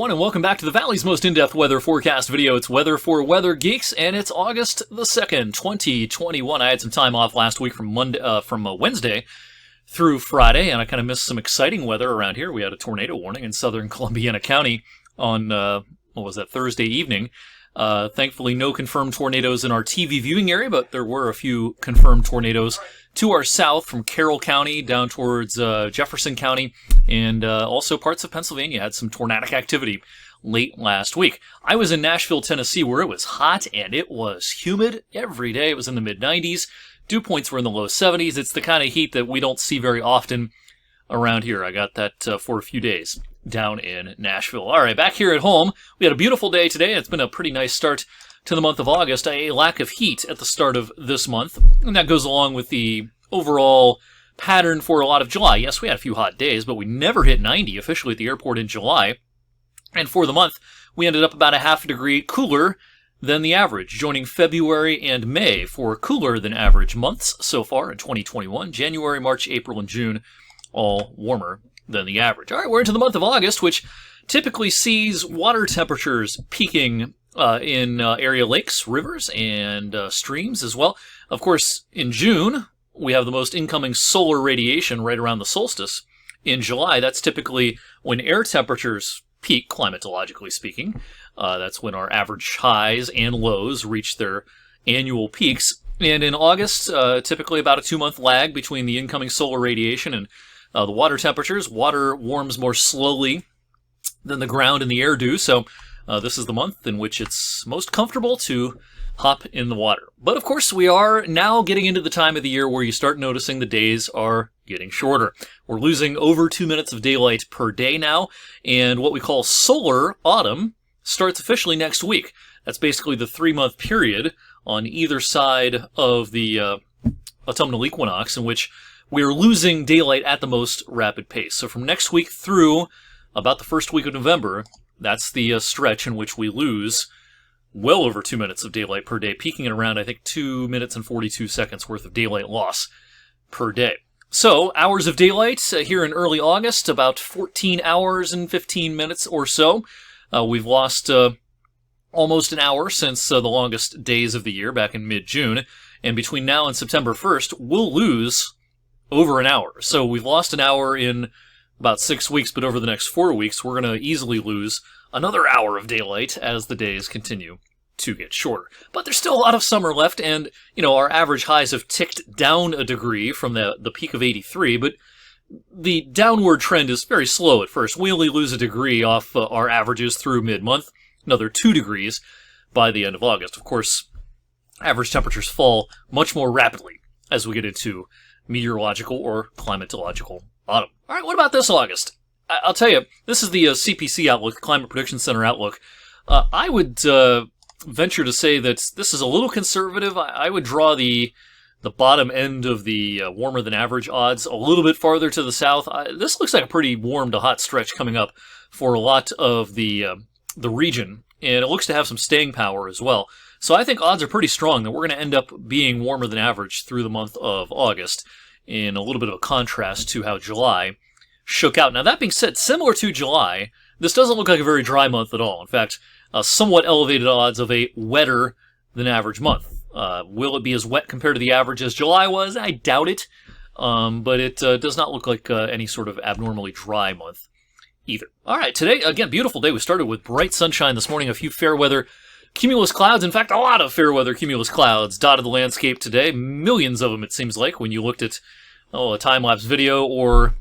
everyone, and welcome back to the Valley's most in-depth weather forecast video. It's Weather for Weather Geeks, and it's August the 2nd, 2021. I had some time off last week from Wednesday through Friday, and I kind of missed some exciting weather around here. We had a tornado warning in southern Columbiana County on, Thursday evening. Thankfully, no confirmed tornadoes in our TV viewing area, but there were a few confirmed tornadoes to our south from Carroll County down towards Jefferson County, and also parts of Pennsylvania had some tornadic activity late last week. I was in Nashville, Tennessee, where it was hot and it was humid every day. It was in the mid-90s. Dew points were in the low 70s. It's the kind of heat that we don't see very often around here. I got that for a few days down in Nashville. All right, back here at home, we had a beautiful day today. It's been a pretty nice start to the month of August. A lack of heat at the start of this month, and that goes along with the overall pattern for a lot of July. Yes, we had a few hot days, but we never hit 90 officially at the airport in July. And for the month, we ended up about a half a degree cooler than the average, joining February and May for cooler than average months so far in 2021. January, March, April, and June, all warmer than the average. All right, we're into the month of August, which typically sees water temperatures peaking in area lakes, rivers, and streams as well. Of course, in June, we have the most incoming solar radiation right around the solstice. In July, that's typically when air temperatures peak, climatologically speaking. That's when our average highs and lows reach their annual peaks. And in August, typically about a 2-month lag between the incoming solar radiation and the water temperatures. Water warms more slowly than the ground and the air do, so this is the month in which it's most comfortable to hop in the water. But of course, we are now getting into the time of the year where you start noticing the days are getting shorter. We're losing over 2 minutes of daylight per day now, and what we call solar autumn starts officially next week. That's basically the 3-month period on either side of the autumnal equinox in which we're losing daylight at the most rapid pace. So from next week through about the first week of November, that's the stretch in which we lose well over 2 minutes of daylight per day, peaking at around, I think, 2 minutes and 42 seconds worth of daylight loss per day. So, hours of daylight here in early August, about 14 hours and 15 minutes or so. We've lost almost an hour since the longest days of the year back in mid-June, and between now and September 1st, we'll lose over an hour. So we've lost an hour in about 6 weeks, but over the next 4 weeks, we're going to easily lose another hour of daylight as the days continue to get shorter. But there's still a lot of summer left, and, our average highs have ticked down a degree from the peak of 83, but the downward trend is very slow at first. We only lose a degree off our averages through mid-month, another 2 degrees by the end of August. Of course, average temperatures fall much more rapidly as we get into meteorological or climatological autumn. All right, what about this August? I'll tell you, this is the CPC outlook, Climate Prediction Center outlook. I would venture to say that this is a little conservative. I would draw the bottom end of the warmer than average odds a little bit farther to the south. This looks like a pretty warm to hot stretch coming up for a lot of the region, and it looks to have some staying power as well. So I think odds are pretty strong that we're going to end up being warmer than average through the month of August, in a little bit of a contrast to how July shook out. Now, that being said, similar to July, this doesn't look like a very dry month at all. In fact, somewhat elevated odds of a wetter than average month. Will it be as wet compared to the average as July was? I doubt it, but it does not look like any sort of abnormally dry month either. All right, today, again, beautiful day. We started with bright sunshine this morning, a few fair weather cumulus clouds. In fact, a lot of fair weather cumulus clouds dotted the landscape today. Millions of them, it seems like, when you looked at a time-lapse video or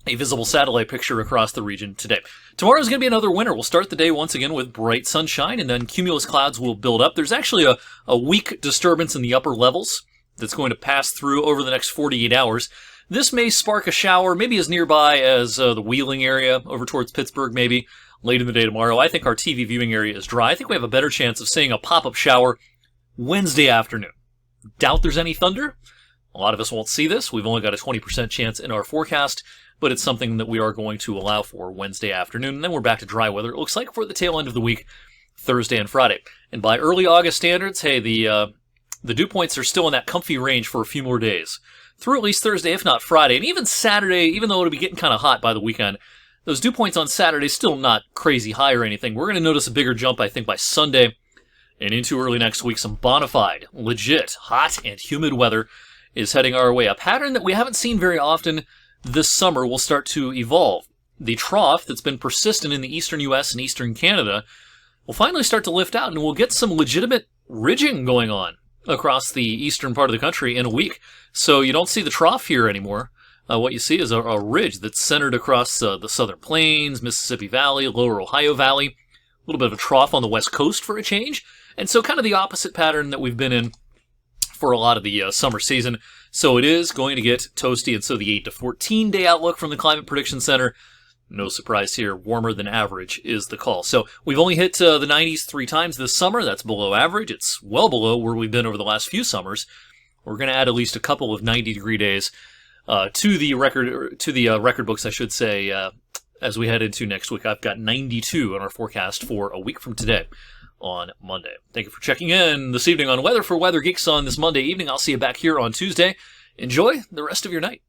a visible satellite picture across the region today. Tomorrow's going to be another winter. We'll start the day once again with bright sunshine, and then cumulus clouds will build up. There's actually a weak disturbance in the upper levels that's going to pass through over the next 48 hours. This may spark a shower, maybe as nearby as the Wheeling area over towards Pittsburgh, maybe late in the day tomorrow. I think our TV viewing area is dry. I think we have a better chance of seeing a pop-up shower Wednesday afternoon. Doubt there's any thunder. A lot of us won't see this. We've only got a 20% chance in our forecast, but it's something that we are going to allow for Wednesday afternoon. And then we're back to dry weather, it looks like, for the tail end of the week, Thursday and Friday. And by early August standards, hey, the dew points are still in that comfy range for a few more days. Through at least Thursday, if not Friday, and even Saturday, even though it'll be getting kind of hot by the weekend, Those dew points on Saturday still not crazy high or anything. We're going to notice a bigger jump, I think, by Sunday and into early next week. Some bona fide, legit, hot and humid weather is heading our way. A pattern that we haven't seen very often this summer will start to evolve. The trough that's been persistent in the eastern U.S. and eastern Canada will finally start to lift out, and we'll get some legitimate ridging going on across the eastern part of the country in a week. So you don't see the trough here anymore. What you see is a ridge that's centered across the southern plains, Mississippi Valley, lower Ohio Valley, a little bit of a trough on the west coast for a change, and so kind of the opposite pattern that we've been in for a lot of the summer season. So it is going to get toasty, and so the 8 to 14 day outlook from the Climate Prediction Center, no surprise here, warmer than average is the call. So we've only hit the 90s 3 times this summer. That's below average. It's well below where we've been over the last few summers. We're going to add at least a couple of 90-degree days to the record books, I should say, as we head into next week. I've got 92 on our forecast for a week from today on Monday. Thank you for checking in this evening on Weather for Weather Geeks on this Monday evening. I'll see you back here on Tuesday. Enjoy the rest of your night.